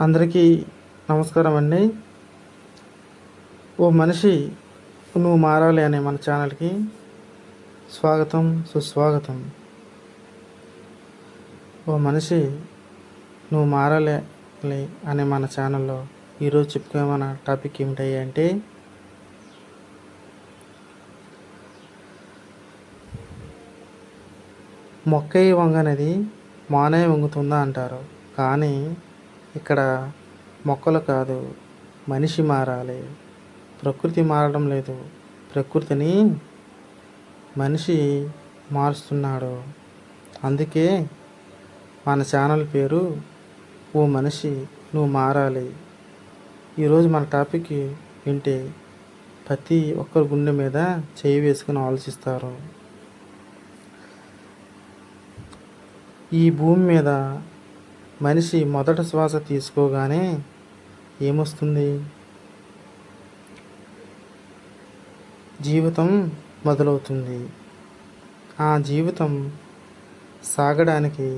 అందరికీ నమస్కారం అండి. ఓ మనిషి నువ్వు మారాలి అనే మన ఛానల్కి స్వాగతం, సుస్వాగతం. ఓ మనిషి నువ్వు మారాలి అనే మన ఛానల్లో ఈరోజు చెప్పుకోమన్న టాపిక్ ఏమిటయ్యా అంటే, మొక్కై వంగనది మానే వంగుతుందా అంటారు. కానీ ఇక్కడ మొక్కలు కాదు, మనిషి మారాలి. ప్రకృతి మారడం లేదు, ప్రకృతిని మనిషి మారుస్తున్నాడు. అందుకే మన ఛానల్ పేరు ఓ మనిషి నువ్వు మారాలి. ఈరోజు మన టాపిక్ వింటే ప్రతి ఒక్కరి గుండె మీద చేయి వేసుకుని ఆలోచిస్తారు. ఈ భూమి మీద మనిషి మొదట శ్వాస తీసుకోగానే ఏమొస్తుంది? జీవితం మొదలవుతుంది. ఆ జీవితం సాగడానికి,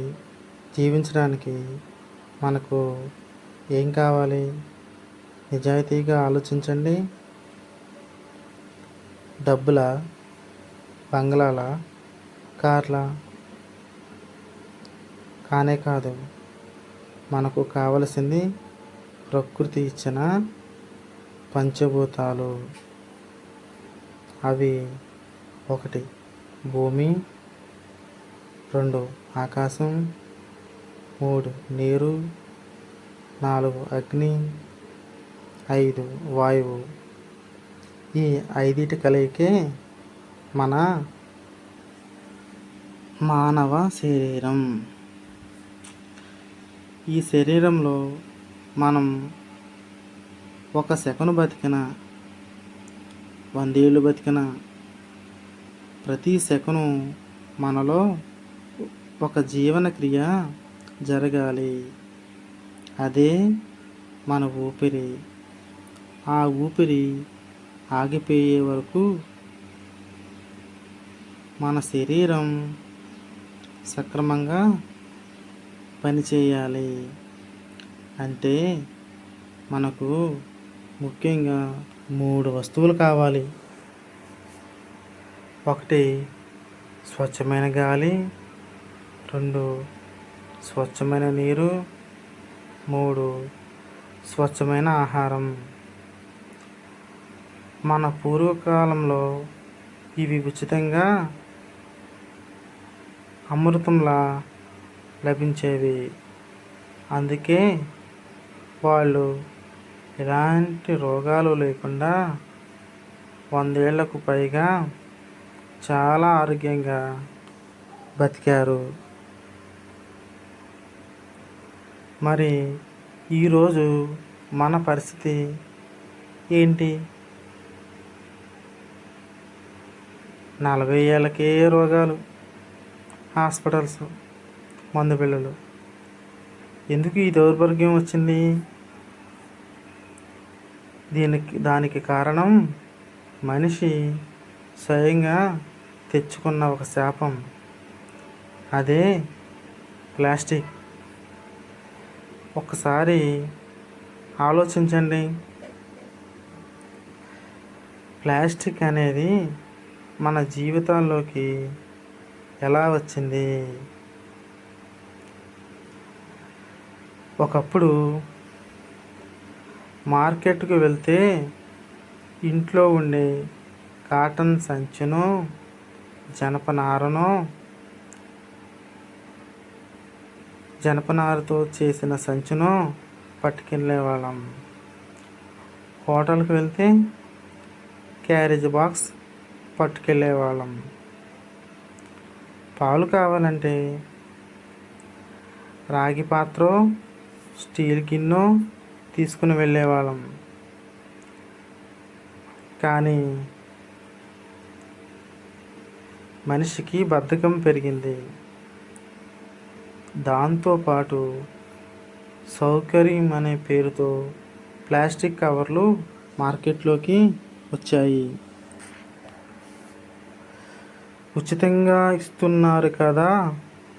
జీవించడానికి మనకు ఏం కావాలి? నిజాయితీగా ఆలోచించండి. డబ్బులా, బంగ్లాలా, కార్లా? కానే కాదు. మనకు కావలసింది ప్రకృతి ఇచ్చిన పంచభూతాలు. అవి 1 భూమి, 2 ఆకాశం, 3 నీరు, 4 అగ్ని, 5 వాయువు. ఈ 5 కలయికే మన మానవ శరీరం. ఈ శరీరంలో మనం 1 సెకను బతికినా, 100 ఏళ్ళు బతికినా, ప్రతి సెకను మనలో ఒక జీవన క్రియ జరగాలి. అదే మన ఊపిరి. ఆ ఊపిరి ఆగిపోయే వరకు మన శరీరం సక్రమంగా పనిచేయాలి. అంటే మనకు ముఖ్యంగా 3 వస్తువులు కావాలి. 1 స్వచ్ఛమైన గాలి, 2 స్వచ్ఛమైన నీరు, 3 స్వచ్ఛమైన ఆహారం. మన పూర్వకాలంలో ఇవి ఉచితంగా అమృతంలా లభించేవి. అందుకే వాళ్ళు ఎలాంటి రోగాలు లేకుండా 100 ఏళ్లకు పైగా చాలా ఆరోగ్యంగా బతికారు. మరి ఈరోజు మన పరిస్థితి ఏంటి? 40 ఏళ్ళకే రోగాలు, హాస్పిటల్స్, మందు బిళ్ళలు. ఎందుకు ఈ దౌర్భాగ్యం వచ్చింది? దానికి కారణం మనిషి స్వయంగా తెచ్చుకున్న ఒక శాపం. అదే ప్లాస్టిక్. ఒక్కసారి ఆలోచించండి. ప్లాస్టిక్ అనేది మన జీవితాల్లోకి ఎలా వచ్చింది? ఒకప్పుడు మార్కెట్కు వెళ్తే ఇంట్లో ఉండే కాటన్ సంచును, జనపనారతో చేసిన సంచును పట్టుకెళ్ళేవాళ్ళం. హోటల్కి వెళ్తే క్యారేజ్ బాక్స్ పట్టుకెళ్ళేవాళ్ళం. పాలు కావాలంటే రాగి పాత్ర, స్టీల్ గిన్నె తీసుకుని వెళ్ళేవాళ్ళం. కానీ మనిషికి బద్ధకం పెరిగింది. దాంతోపాటు సౌకర్యం అనే పేరుతో ప్లాస్టిక్ కవర్లు మార్కెట్లోకి వచ్చాయి. ఉచితంగా ఇస్తున్నారు కదా,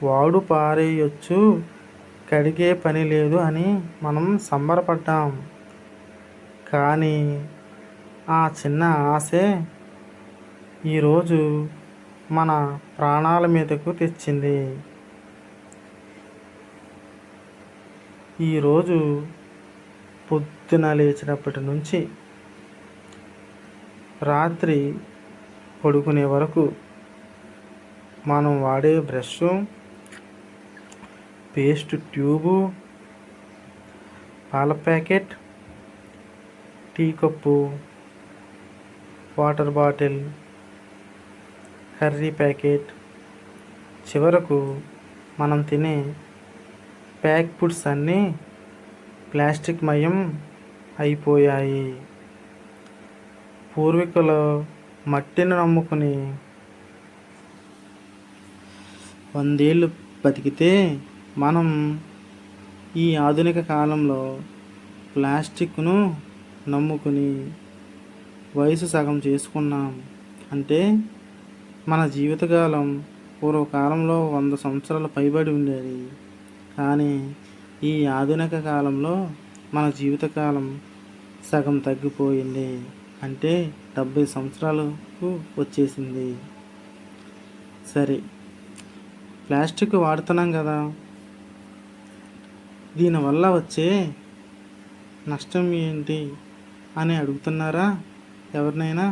వాడు పారేయొచ్చు కడిగే పని లేదు అని మనం సంబరపడ్డాం. కానీ ఆ చిన్న ఆశే ఈరోజు మన ప్రాణాల మీదకు తెచ్చింది. ఈరోజు పొద్దున లేచినప్పటి నుంచి రాత్రి పడుకునే వరకు మనం వాడే బ్రష్, పేస్ట్ ట్యూబు, పాల packet, tea cup, water bottle, curry packet, చివరకు మనం తినే ప్యాక్ ఫుడ్స్ అన్నీ ప్లాస్టిక్ మయం అయిపోయాయి. పూర్వీకులు మట్టిని నమ్ముకుని 100 ఏళ్ళు బతికితే మనం ఈ ఆధునిక కాలంలో ప్లాస్టిక్ను నమ్ముకుని వయసు సగం చేసుకున్నాం. అంటే మన జీవితకాలం పూర్వకాలంలో 100 సంవత్సరాలు పైబడి ఉండేది. కానీ ఈ ఆధునిక కాలంలో మన జీవితకాలం సగం తగ్గిపోయింది. అంటే 70 సంవత్సరాలకు వచ్చేసింది. సరే, ప్లాస్టిక్ వాడుతున్నాం కదా, దీనివల్ల వచ్చే నష్టం ఏంటి అని అడుగుతున్నారా ఎవరినైనా?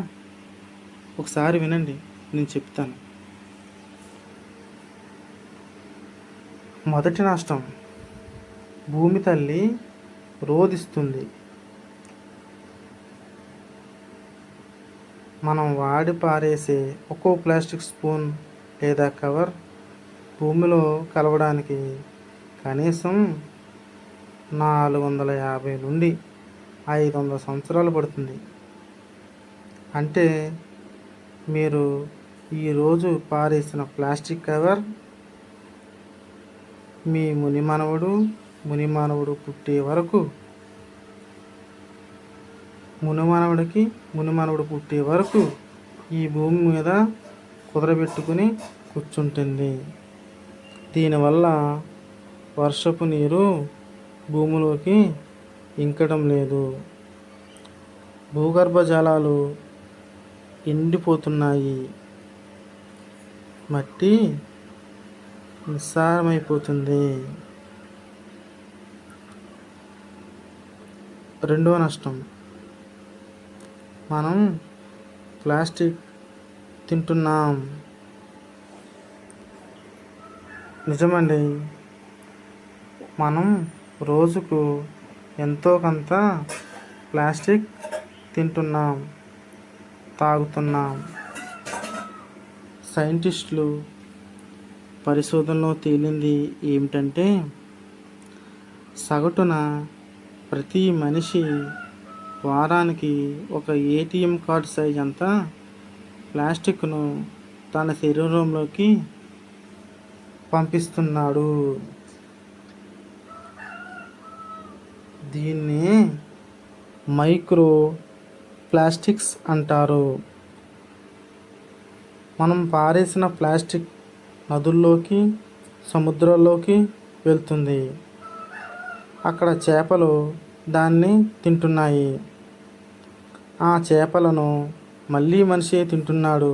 ఒకసారి వినండి, నేను చెప్తాను. మొదటి నష్టం, భూమి తల్లి రోదిస్తుంది. మనం వాడి పారేసే ఒక్కో ప్లాస్టిక్ స్పూన్ లేదా కవర్ భూమిలో కలవడానికి కనీసం 450 నుండి 500 సంవత్సరాలు పడుతుంది. అంటే మీరు ఈరోజు పారేసిన ప్లాస్టిక్ కవర్ మీ మునిమానవుడు పుట్టే వరకు, మునిమానవుడు పుట్టే వరకు ఈ భూమి మీద కుదరబెట్టుకుని కూర్చుంటుంది. దీనివల్ల వర్షపు నీరు భూమిలోకి ఇంకడం లేదు. భూగర్భ జలాలు ఎండిపోతున్నాయి. మట్టి నిస్సారమైపోతుంది. రెండవ నష్టం, మనం ప్లాస్టిక్ తింటున్నాం. నిజమండి, మనం రోజుకు ఎంతో కొంత ప్లాస్టిక్ తింటున్నాం, తాగుతున్నాం. సైంటిస్టులు పరిశోధనలో తేలింది ఏమిటంటే, సగటున ప్రతి మనిషి వారానికి ఒక ATM కార్డు సైజ్ అంతా ప్లాస్టిక్ను తన శరీరంలోకి పంపిస్తున్నాడు. దీన్ని మైక్రో ప్లాస్టిక్స్ అంటారు. మనం పారేసిన ప్లాస్టిక్ నదుల్లోకి, సముద్రాల్లోకి వెళ్తుంది. అక్కడ చేపలు దాన్ని తింటున్నాయి. ఆ చేపలను మళ్ళీ మనిషి తింటున్నాడు.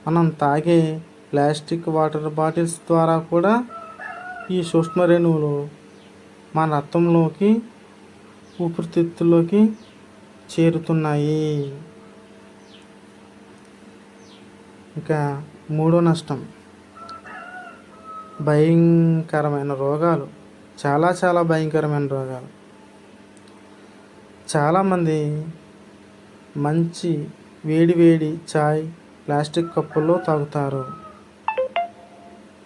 మనం తాగే ప్లాస్టిక్ వాటర్ బాటిల్స్ ద్వారా కూడా ఈ సూక్ష్మ రేణువులు మన రక్తంలోకి, ఊపిరితిత్తుల్లోకి చేరుతున్నాయి. ఇంకా మూడో నష్టం, భయంకరమైన రోగాలు. చాలా భయంకరమైన రోగాలు. చాలామంది మంచి వేడి చాయ్ ప్లాస్టిక్ కప్పుల్లో తాగుతారు.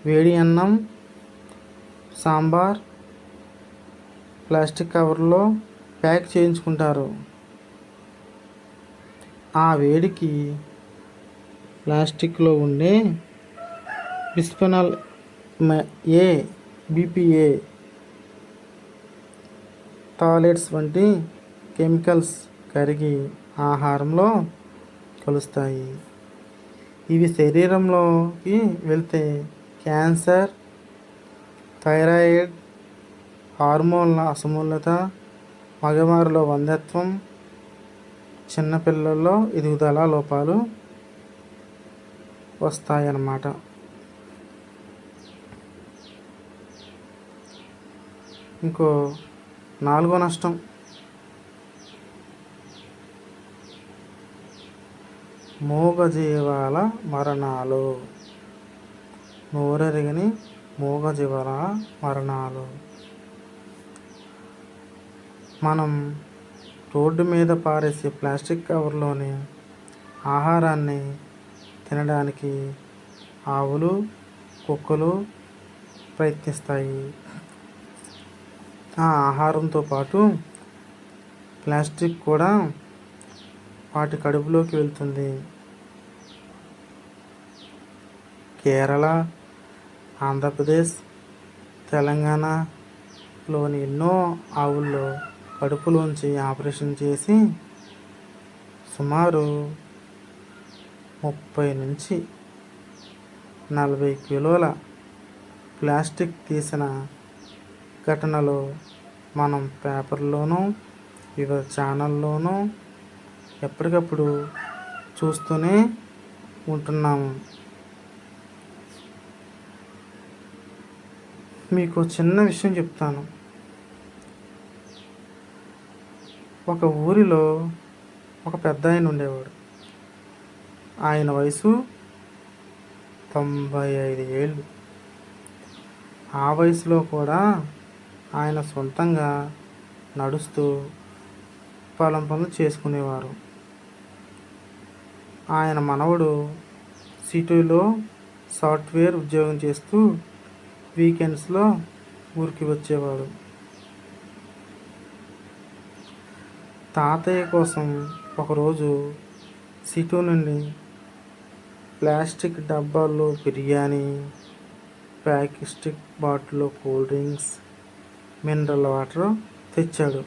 వేడి అన్నం, సాంబార్ ప్లాస్టిక్ కవర్లో ప్యాక్ చేయించుకుంటారు. ఆ వేడికి ప్లాస్టిక్లో ఉండే బిస్ఫెనాల్ ఏ, BPA, టాయిలెట్స్ వంటి కెమికల్స్ కరిగి ఆహారంలో కలుస్తాయి. ఇవి శరీరంలోకి వెళ్తే క్యాన్సర్, థైరాయిడ్ హార్మోన్ల అసమతుల్యత, మగవారిలో వంధ్యత్వం, చిన్నపిల్లల్లో ఎదుగుదల లోపాలు వస్తాయన్నమాట. ఇంకో 4వ నష్టం మూగజీవాల మరణాలు. నోరెరిగని మూగజీవాల మరణాలు. మనం రోడ్డు మీద పారేసే ప్లాస్టిక్ కవర్లోని ఆహారాన్ని తినడానికి ఆవులు, కుక్కలు ప్రయత్నిస్తాయి. ఆ ఆహారంతో పాటు ప్లాస్టిక్ కూడా వాటి కడుపులోకి వెళ్తుంది. కేరళ, ఆంధ్రప్రదేశ్, తెలంగాణలోని ఎన్నో ఆవుల్లో కడుపులోంచి ఆపరేషన్ చేసి సుమారు 30 నుంచి 40 కిలోల ప్లాస్టిక్ తీసిన ఘటనలో మనం పేపర్లోనూ వివిధ ఛానల్లోనూ ఎప్పటికప్పుడు చూస్తూనే ఉంటున్నాము. మీకు చిన్న విషయం చెప్తాను. ఒక ఊరిలో ఒక పెద్ద ఆయన ఉండేవాడు. ఆయన వయసు 95 ఏళ్ళు. ఆ వయసులో కూడా ఆయన సొంతంగా నడుస్తూ పొలం పనులు చేసుకునేవారు. ఆయన మనవడు సిటీలో సాఫ్ట్వేర్ ఉద్యోగం చేస్తూ వీకెండ్స్లో ఊరికి వచ్చేవాడు. తాతయ్య కోసం ఒకరోజు సిటీ నుండి ప్లాస్టిక్ డబ్బాల్లో బిర్యానీ, ప్లాస్టిక్ బాటిల్లో కూల్ డ్రింక్స్, మినరల్ వాటర్ తెచ్చాడు.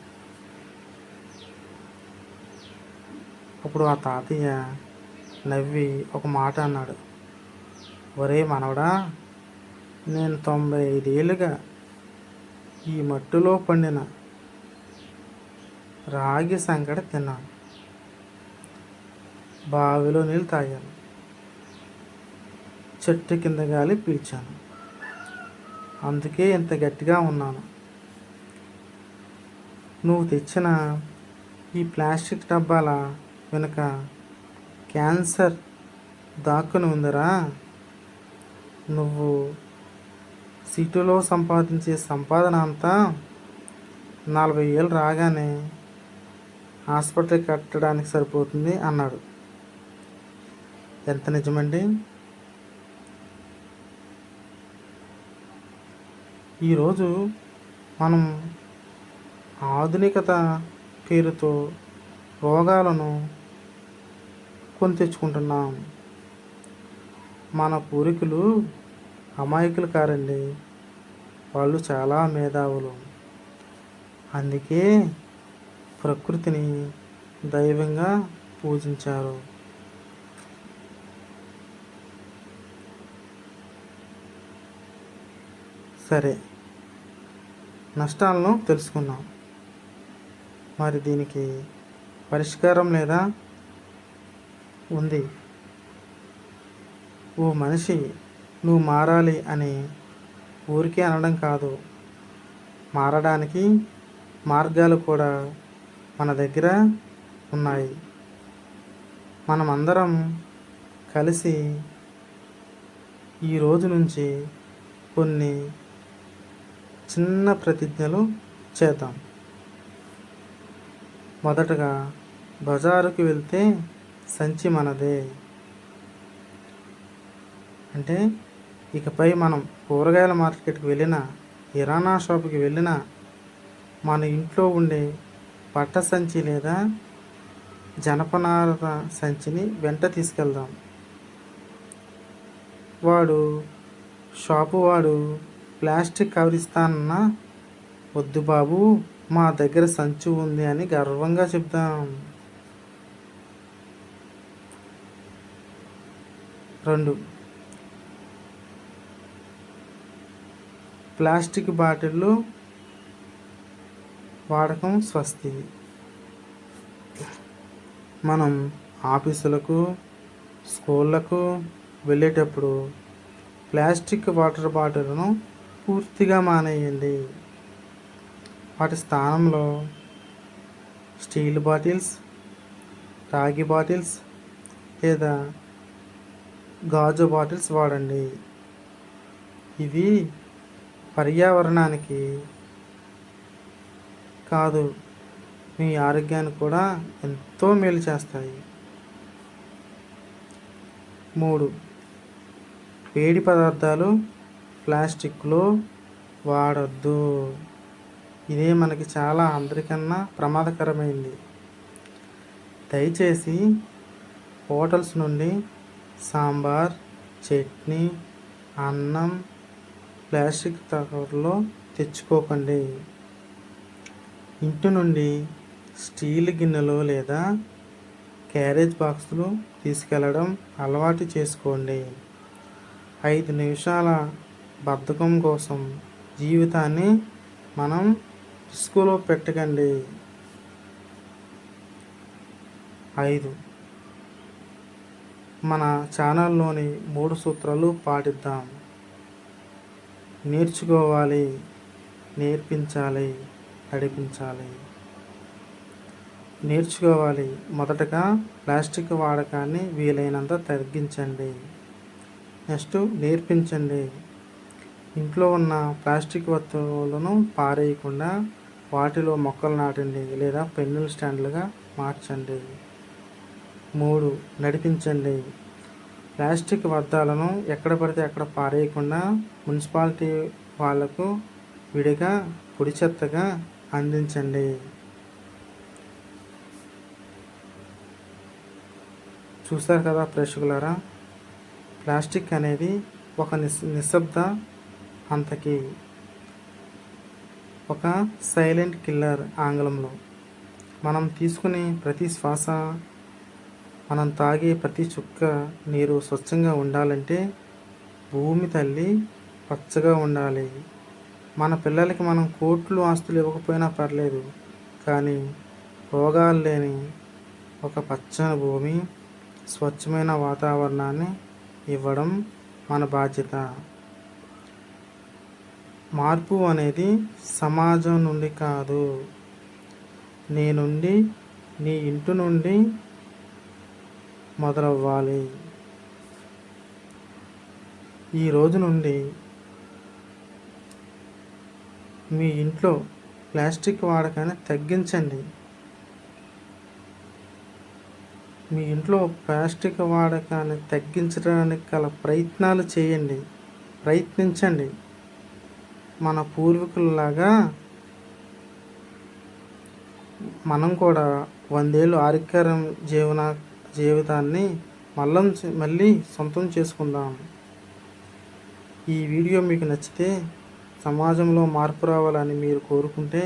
అప్పుడు ఆ తాతయ్య నవ్వి ఒక మాట అన్నాడు. ఒరే మనవడా, నేను 95 ఏళ్ళుగా ఈ మట్టిలో పండిన రాగి సంగటి తిన్నాను, బావిలో నీళ్ళు తాగాను, చెట్టు కింద గాలి పీల్చాను, అందుకే ఇంత గట్టిగా ఉన్నాను. నువ్వు తెచ్చిన ఈ ప్లాస్టిక్ డబ్బాల వెనుక క్యాన్సర్ దాక్కుని ఉందిరా. నువ్వు సిటీలో సంపాదించే సంపాదన అంతా 40 ఏళ్ళు రాగానే హాస్పిటల్ కట్టడానికి సరిపోతుంది అన్నాడు. ఎంత నిజమండి? ఈరోజు మనం ఆధునికత పేరుతో రోగాలను కొని తెచ్చుకుంటున్నాం. మన పూర్వీకులు అమాయకులు కారండి, వాళ్ళు చాలా మేధావులు. అందుకే ప్రకృతిని దైవంగా పూజించారు. సరే, నష్టాలను తెలుసుకున్నాం. మరి దీనికి పరిష్కారం లేదా? ఉంది. ఓ మనిషి నువ్వు మారాలి అని ఊరికే అనడం కాదు, మారడానికి మార్గాలు కూడా మన దగ్గర ఉన్నాయి. మనమందరం కలిసి ఈ రోజు నుంచి కొన్ని చిన్న ప్రతిజ్ఞలు చేద్దాం. మొదటగా, బజారుకి వెళ్తే సంచి మనదే. అంటే ఇకపై మనం కూరగాయల మార్కెట్కి వెళ్ళినా, కిరాణా షాపుకి వెళ్ళినా మన ఇంట్లో ఉండే పట్ట సంచి లేదా జనపనార సంచిని వెంట తీసుకెళ్దాం. షాపు వాడు ప్లాస్టిక్ కవర్ ఇస్తానన్నా, వద్దు బాబు, మా దగ్గర సంచి ఉంది అని గర్వంగా చెప్దాం. 2, ప్లాస్టిక్ బాటిళ్ళు వాడకం స్వస్తి. మనం ఆఫీసులకు, స్కూళ్ళకు వెళ్ళేటప్పుడు ప్లాస్టిక్ వాటర్ బాటిల్ను పూర్తిగా మానేయండి. వాటి స్థానంలో స్టీల్ బాటిల్స్, రాగి బాటిల్స్ లేదా గాజు బాటిల్స్ వాడండి. ఇవి పర్యావరణానికి కాదు, మీ ఆరోగ్యానికి కూడా ఎంతో మేలు చేస్తాయి. 3. వేడి పదార్థాలు ప్లాస్టిక్లో వాడొద్దు. ఇదే మనకి చాలా అందరికన్నా ప్రమాదకరమైంది. దయచేసి హోటల్స్ నుండి సాంబార్, చట్నీ, అన్నం ప్లాస్టిక్ కవర్లో తెచ్చుకోకండి. ఇంటి నుండి స్టీల్ గిన్నెలు లేదా క్యారేజ్ బాక్సులు తీసుకెళ్ళడం అలవాటు చేసుకోండి. 5 నిమిషాల బద్ధకం కోసం జీవితాన్ని మనం రిస్కులో పెట్టకండి. 5. మన ఛానల్లోని 3 సూత్రాలు పాటిద్దాం. నేర్చుకోవాలి, నేర్పించాలి, నడిపించాలి. నేర్చుకోవాలి. మొదటగా ప్లాస్టిక్ వాడకాన్ని వీలైనంత తగ్గించండి. నెక్స్ట్ నేర్పించండి. ఇంట్లో ఉన్న ప్లాస్టిక్ వస్తువులను పారేయకుండా వాటిలో మొక్కలు నాటండి లేదా పెన్నుల స్టాండ్లుగా మార్చండి. 3. నడిపించండి. ప్లాస్టిక్ వ్యర్థాలను ఎక్కడ పడితే అక్కడ పారేయకుండా మున్సిపాలిటీ వాళ్లకు విడిగా పొడి చెత్తగా అందించండి. చూస్తారు కదా ప్రేక్షకులారా, ప్లాస్టిక్ అనేది ఒక నిశ్శబ్ద హంతకి, ఒక సైలెంట్ కిల్లర్ ఆంగ్లంలో. మనం తీసుకునే ప్రతి శ్వాస, మనం తాగే ప్రతి చుక్క నీరు స్వచ్ఛంగా ఉండాలంటే భూమి తల్లి పచ్చగా ఉండాలి. మన పిల్లలకి మనం కోట్లు ఆస్తులు ఇవ్వకపోయినా పర్లేదు, కానీ రోగాలు లేని ఒక పచ్చని భూమి, స్వచ్ఛమైన వాతావరణాన్ని ఇవ్వడం మన బాధ్యత. మార్పు అనేది సమాజం నుండి కాదు, నీ నుండి, నీ ఇంటి నుండి మొదలవ్వాలి. ఈ రోజు నుండి మీ ఇంట్లో ప్లాస్టిక్ వాడకాన్ని తగ్గించండి. మీ ఇంట్లో ప్లాస్టిక్ వాడకాన్ని తగ్గించడానికి గల ప్రయత్నాలు చేయండి, ప్రయత్నించండి. మన పూర్వీకులలాగా మనం కూడా 100 ఏళ్ళు ఆరోగ్యకరం జీవితాన్ని మళ్ళీ సొంతం చేసుకుందాం. ఈ వీడియో మీకు నచ్చితే, సమాజంలో మార్పు రావాలని మీరు కోరుకుంటే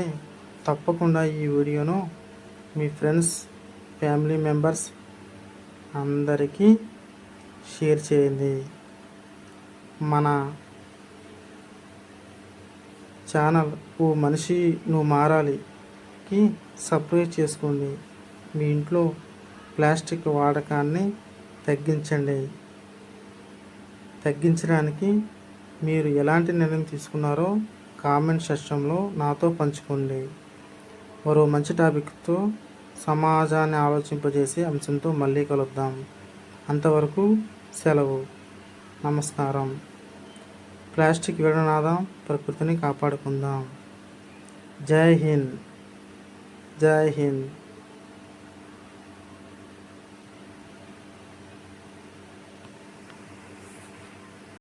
తప్పకుండా ఈ వీడియోను మీ ఫ్రెండ్స్, ఫ్యామిలీ మెంబర్స్ అందరికీ షేర్ చేయండి. మన ఛానల్ ఓ మనిషి నువ్వు మారాలికి సబ్స్క్రైబ్ చేసుకోండి. మీ ఇంట్లో ప్లాస్టిక్ వాడకాన్ని తగ్గించడానికి మీరు ఎలాంటి నిర్ణయం తీసుకున్నారో కామెంట్ సెక్షన్లో నాతో పంచుకోండి. మరో మంచి టాపిక్తో, సమాజాన్ని ఆలోచింపజేసే అంశంతో మళ్ళీ కలుద్దాం. అంతవరకు సెలవు. నమస్కారం. ప్లాస్టిక్ విడనాదాం, ప్రకృతిని కాపాడుకుందాం. జై హింద్. జై హింద్.